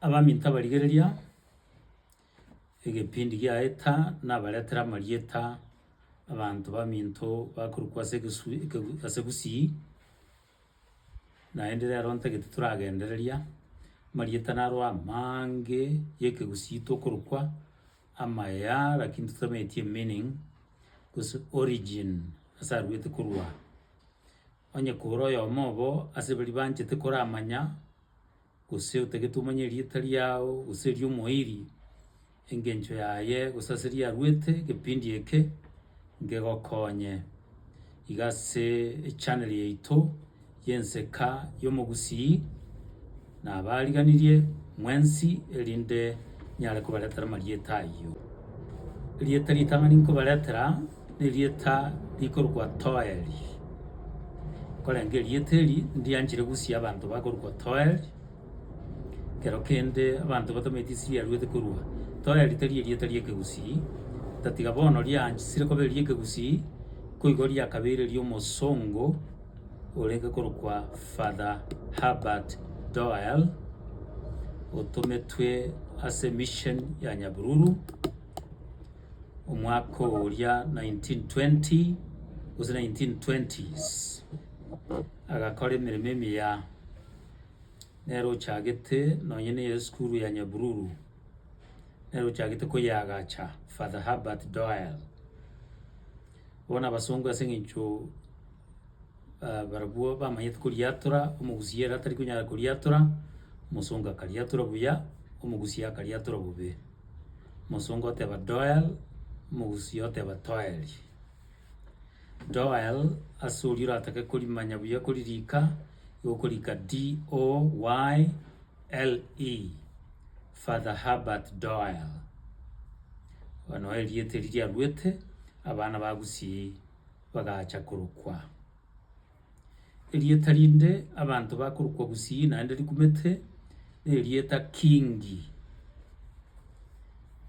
abaminta barigereria egepindi giaeta nabaretera marieta abantu baminto bakorokwa ase gusii naende rero ntagete turagendereria marieta naro amange yekegusii tokorokwa amaya lakini tutametie meaning gose origin ase arwete korwa onye koro oyomo obo ase bari banchete koramanya gose otagete omanye rieta riao gose riomoiri engencho yaye gose ase riarwete gepindi eke ngegokonye iga ase echannel yaito yenseka yomogusii nabariganirie mwensi erinde nyare kobaretera marieta aywo rieta ritang'ani nkobaretera na rieta rikorokwa toeri korenge rieta eri ndianchire gusia abanto bakorokwa toeri kero kende abanto batametie ase riarwete korwa toeri tari erieta riekegusii tatiga bono rianchisire koba riekegusii koigo riakabeire riomosongo orenge korokwa Father Herbert Doyle otometwe ase mission ya Nyabururu omwaka oria 1920 gose 1920s agakora emeremo emiya nero ochagete nonyene ya skuru ya Nyabururu nero ochagete koyagacha Father Herbert Doyle bona basongo ase eng'encho barabwo bamanyete koriatora omogusii ere atari konyara koriatora mosongo akariatora buya omogusii akariatora bobe mosongo oteba Doyle omogusii oteba Toeri Doyle ase oria oratake korimanya buya koririka igokorika Doyle Father Herbert Doyle bano eriete riarwete abana ba gusii bagacha korokwa erieta rinde abantu bakorokwa gusii naende rikumete erieta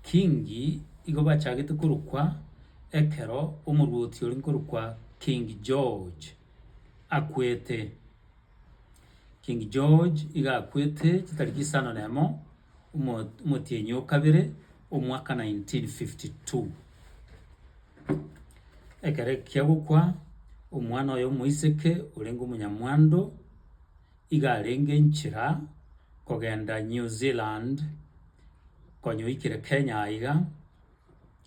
Kingi igo bachagete korokwa ekero omoruoti ori nkorokwa King George akwete King George iga akwete chitariki isano nemo omotienyi okabere omwaka 1952 ekere kiagokwa omwana oyo omoiseke orenge omonyamwando iga arenge nchira kogenda New Zealand konyoikire Kenya iga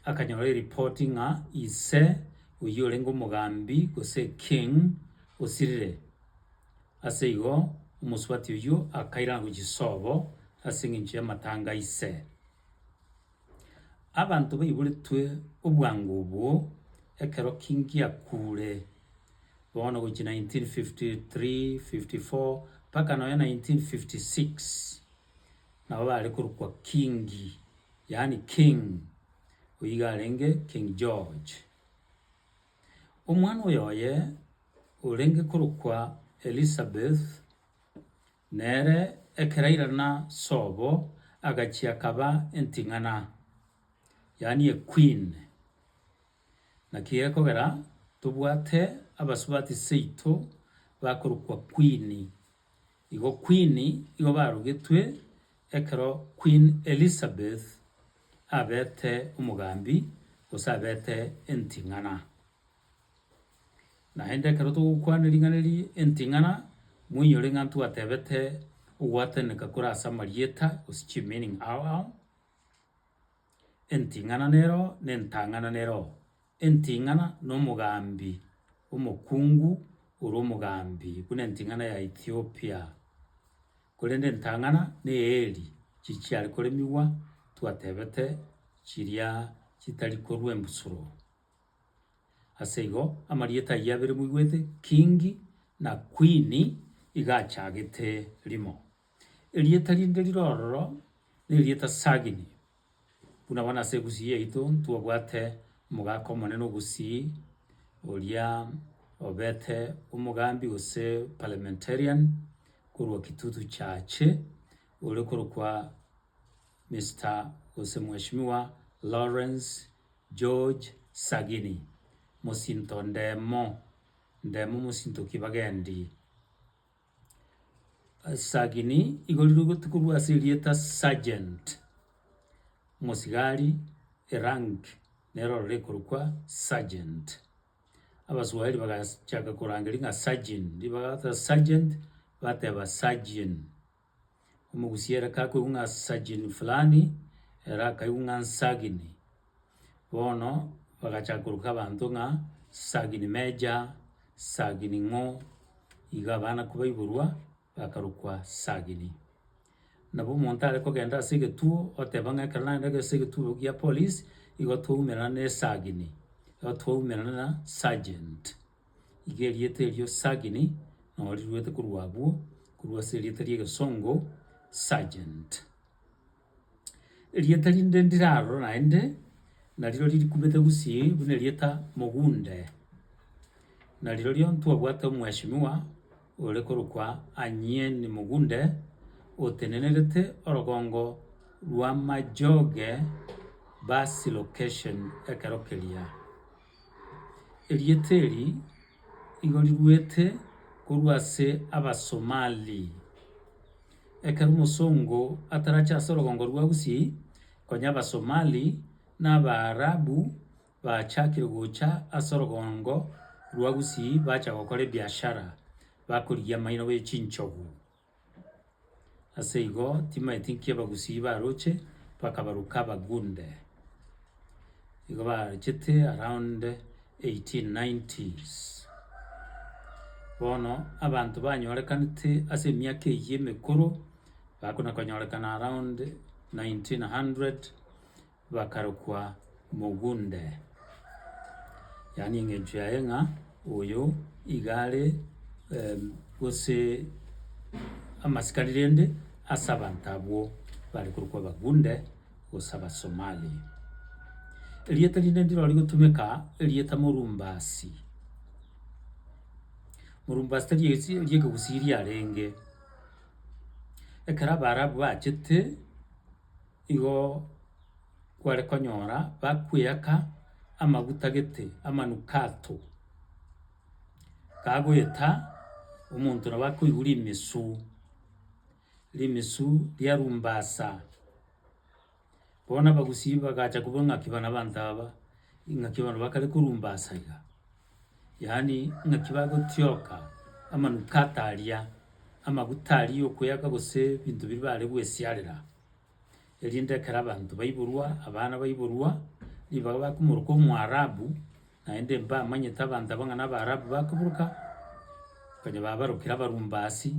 akanyora reporting ng'a ise oyo orenge omogambi gose king osirire ase igo omosubati oyo akairana gochisobo ase eng'encho ya matanga ise abanto baiboretwe obwango obwo ekero Kingi akure bono gochi 1953 54 mpaka noyo 1956 nabo bare korokwa Kingi yani king oiga arenge King George omwana oyoye orenge korokwa Elizabeth nere ekerairana sobo agachia kaba enting'ana yani a queen nakiye kogera tobwate abasubati seito bakorokwa queen igo barogetwe ekero Queen Elizabeth abete omogambi gose abete enting'ana naende ekero togokwana ring'ana enting'ana mwinyore ng'a twatebete ogwateneka korasa amarieta gose chimeaning ao enting'ana nero na entang'ana nero enting'ana na omogambi omokungu ore omogambi buna enting'ana ya Ethiopia korende entang'ana na eri chichiare koremiwa twatebete chiria chitari korwa embusuro ase igo amarieta ayia abere moigwete King na Queen iga achagete rimo erieta rinde rirororo na erieta Sagini buna bono ase egusii yaito ntwabwate omogaka omonene ogusii oria obete omogambi gose parliamentarian korwa Kitutu Chache ore korokwa Mr. gose Mheshimiwa Lawrence George Sagini mosinto ndemo mosinto kibagendi sagini igoliro gutukurwa asirieta sergeant musigari rank nero rekorwa sergeant abaswahili bagachaka kurangira nka sergeant libagata sergeant bateba sergeant umugusiera kako unga sergeant fulani era kayunga sagini bono bagachaka kuruka abantu nga sagini meja sagini ngo igabana kubaiburwa bakarukwa sagini nabo umuntu ari kugenda asige tuo otebanga kana ndage sige tuo ya police igotwumira ne sagini igotwumira na sergeant igeriete ryo sagini no riwete kurwabu kurwa seriete ryo songo sergeant rieta rinde ndiraro naende nariro riri kubete gusi bune rieta mugunde nariro ryo ntwa bwata mweshimiwa ore korukwa anyeni mugunde otenenerete orogongo rwa majoge basi location ekarokeria erieteri igori rwete kurwase abasomali ekaru musongo ataracha sorogongo rwa gusi konya abasomali n'abarabu bachakire gucha asorogongo rwa gusi bacha gukora biashara bakuriya maino we chinchogu aseigo tima itinkie bagusi baroche bakabaruka bagunde igo barachete around 1890s bono abantu banyorekanite ase myaka y'emekuru bakuna konyorekana around 1900 bakarukwa mugunde yani ngenju yaenga uyo igare gose amasikalirende asabantabo bari kurukwa bagunde gusaba Somali elieta linde ndiro ligotumeka elieta murumbasi tariesi elieka gusiri arenge ekara barabu bachete igo kware konyora bakwiyaka amagutagete amanukato kagweta umuntu nabakwigura imisu lyarumbasa bona bagusi bagacha kubonga kibana bantaba ingakibana bakale kurumbasa yani ngakibago tyoka amanukatalia amagutali okuyaka gose bintu bibale bwesiarira elinde karabantu baiburwa abana baiburwa libaba kumuruko mu arabu naende mba manyeta abantu abangana abarabu bakuburuka kanye babarukira barumbasi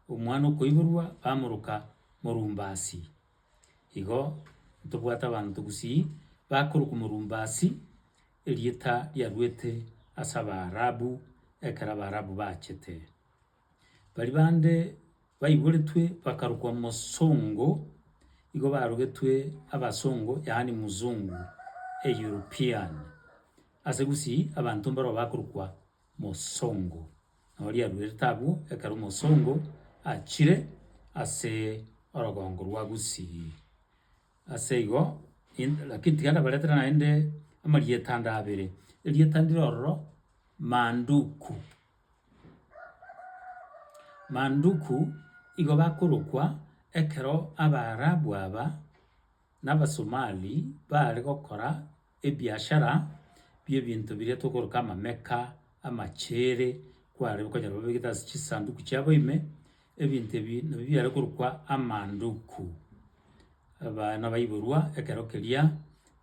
umwana ukoiburwa bamuruka murumbasi igo ntubwata abantu gusi bakuruka murumbasi elieta lyarwete asaba arabu ekara barabu bachete bari bande bayiburetwe bakarukwa musongo igo barugetwe abasongo yani muzungu European asegusi abantu mbaro bakurukwa musongo nori arwetabu ekaru musongo achire ase orogongo rwa gusi aseigo lakini tigana baletera naende amarietanda abere elietandiro manduku igo bakurukwa ekero abarabu aba n'abasomali bari gukora ebiashara by'ebintu bire tukuruka amameka amachere kwari konyara babigita chisanduku cyaboime ebintu byari kurukwa amanduku abana bayiburwa ekero kelia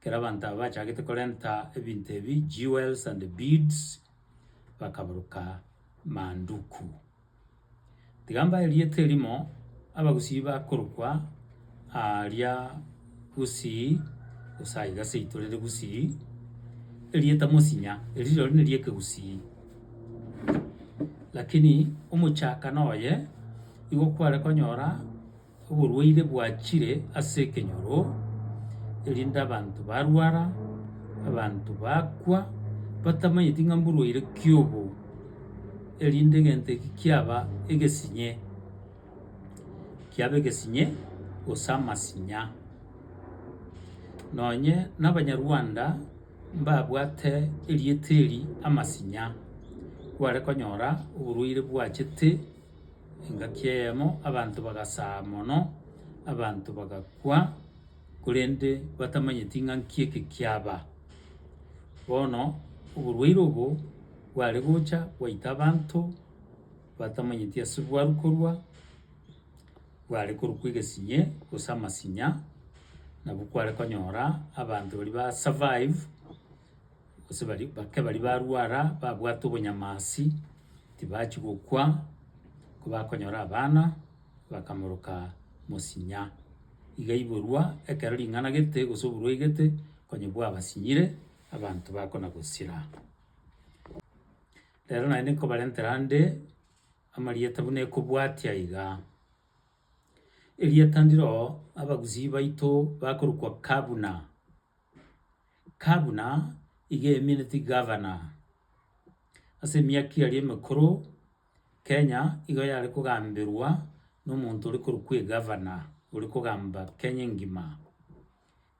kerabanta bachagite korenta ebintu ebi jewels and beads bakaburuka manduku tigamba eliete limo abagusi bakurukwa alia gusi usaiga seitorere gusi elieta musinya eliro nelieke gusi lakini umuchaka noye igo kware konyora uburwaire bwachire ase kenyoro elinda abantu barwara abantu bakwa batamanyiti ngamburwaire kyobo elinde gente kiaba egesinye osama sinya nonye n'abanyarwanda mbabwate elieteri amasinya kware konyora uburwaire bwachete engaki eyemo abantu bagasaa mono abantu bagakwa kurende batamanyeti ng'anki eke kiaba. Bono oborwaire obo bware gocha bwaita abantu batamanyeti ase bwarukorwa bware korokwa egesinye gose amasinya nabo kware konyora abantu bari ba survive gose bari barwara babwata obonyamasi tibachi gokwa kobakonyora abana bakamoroka mosinya iga iborwa ekero ring'ana gete gose oborwaire gete konya bwabasinyire abantu bakona gosira. Rero naende nkobarentera nde amarieta buna ekobwatia iga erieta ndiro abagusii baito bakorokwa Kabuna. Kabuna iga emineti governor ase emiaka aria emekoro Kenya igo yare kogambirwa n'omonto ore korokwa egavana ore kogamba Kenya engima.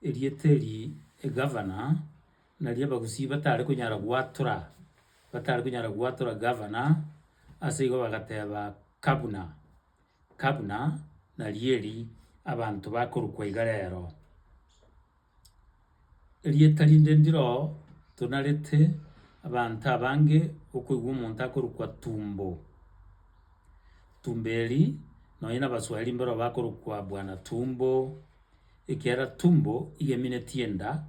Erieta eri egavana nari abagusii batare konyara gwatora gavana ase igo bagateba Kabuna. Kabuna nari eri abantu bakorokwa iga rero. Erieta rinde ndiro tonarete abantu abange okoigwa omonto akorokwa Tumbo. Tumbo eri nonya na abaswahili mbaro bakorokwa Bwana Tumbo ekiara Tumbo iga emineti enda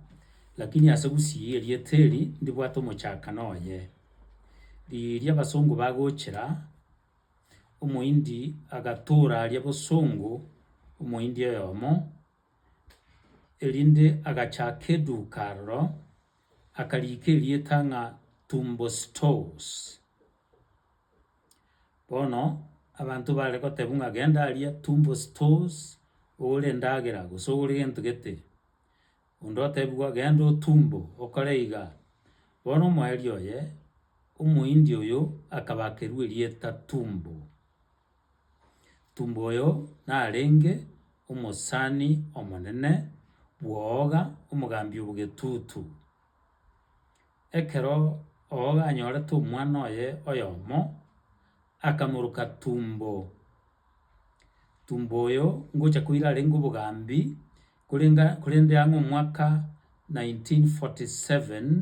lakini ase gusii erieta eri ndibwate omochakana oye. Riria abasongo bagochera omoindi agatora aria bosongo omoindi oyomo erinde agachaka eduka aroro akarika erieta ng'a Tumbo Stores. Bono abantu bare goteba ng'a genda aria Tumbo Stores ore endagera gose ore gento gete onde otebwa genda otumbo okore iga. Bono omoerio oye omoindi oyo akabakerwa erieta Tumbo. Tumbo oyo narenge omosani omonene bwoga omogambi obogetutu. Ekero oga anyorete omwana oye oyomo akamoroka Tumbo. Tumbo oyo ngocha koira arenge obogambi korende ang'e omwaka 1947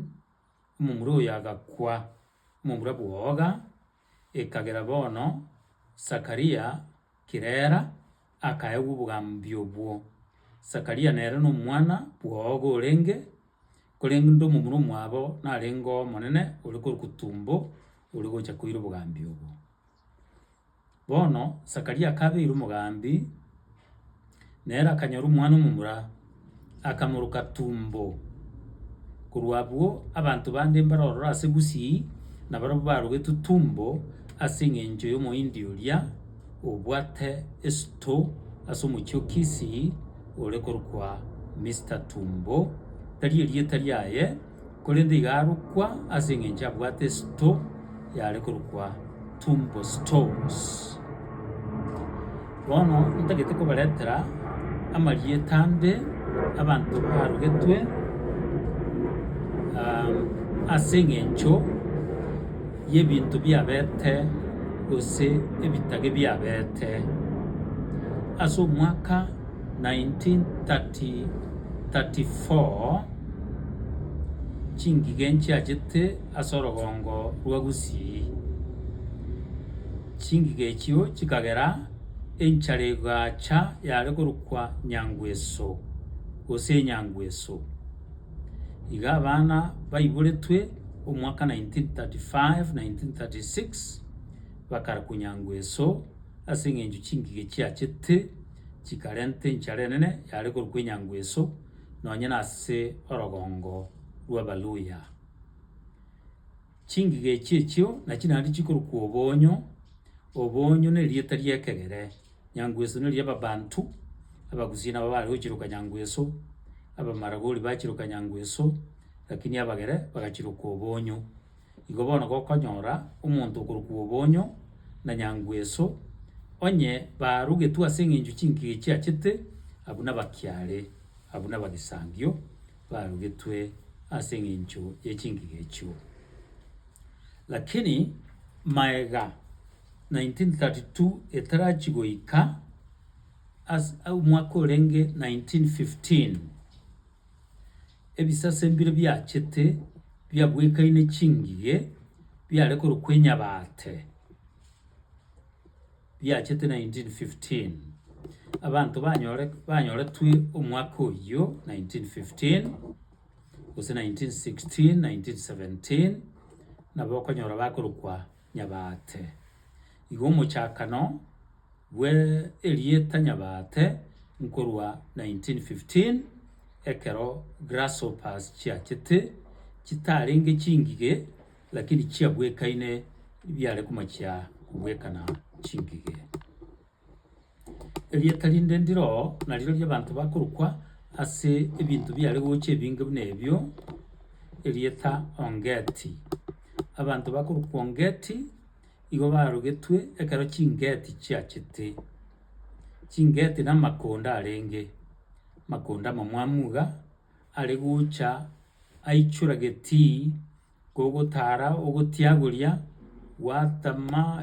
omomura oyo agakwa omomura bwoga ekagera bono Zakaria Kirera akaewa obogambi obwo. Zakaria nere nomwana bwoga orenge korende omomura omwabo narenge omonene ore korokwa Tumbo ore gocha koira obogambi obwo. Bono Zakaria akabeire omogambi nere akanyora omwana omomura akamoroka Tumbo. Korwa abwo abantu bande mbarorora ase gusii nabarabwo barogetwe Tumbo ase eng'encho ya omoindi oria obwate esito ase omochie o Kisii ore korokwa Mr. Tumbo tari erieta riaye korende iga arokwa ase eng'encho abwate esito yare korokwa Tumbo Stores. Bono ntagete kobaretera amarieta nde abantu barogetwe ase eng'encho y'ebinto biabete gose ebitage biabete. Ase omwaka 1934 chingiga enchiachete ase orogongo rwa Gusii. Chingiga echio chikagera enchara egacha yare korokwa Nyangweso gose Nyangweso. Iga abana baiboretwe omwaka 1935-1936 bakara ku Nyangweso ase eng'encho chingiga chiachete chikarenta enchara enene yare korokwa Nyangweso nonya na ase orogongo rwa Baluya. Chingiga echio nachi naende chikorokwa Obonyo. Obonyo na erieta ria ekegere. Nyangweso na ria ababantu abagusii nabo bare gochiroka Nyangweso abamaragori bachiroka Nyangweso lakini abagere bagachiroka Obonyo. Igo bono gokonyora omonto okorokwa Obonyo na Nyangweso onye barogetwe ase eng'encho chingiga chiachete abwo nabakiare abwo nabagisangio barogetwe ase eng'encho ya chingiga echio. Lakini maega 1932 etarachigoika umwaka orenge 1915 ebisase mbire byachete byabwekaine chingige byarekoro kwenyabate byachete 1915 abantu banyoretwe omwaka oyo 1915 gose 1916 1917 nabo bakonyora bakorokwa nyabate igo omochakano bwe erieta nyabate nkorwa 1915 ekero grasshoppers chiachete chitarenge chingige lakini chiabwekaine byare kumachia kubwekana chingige erieta linde ndiro nariro ly'abantu bakorokwa ase ebintu byare goche binge bunebyo erieta ongeti abantu bakorokwa ongeti igo barogetwe ekero chingeti chiachete chingeti na makonda arenge makonda mamwamuga ari gucha aichurageti gogotara ogotiagoria watama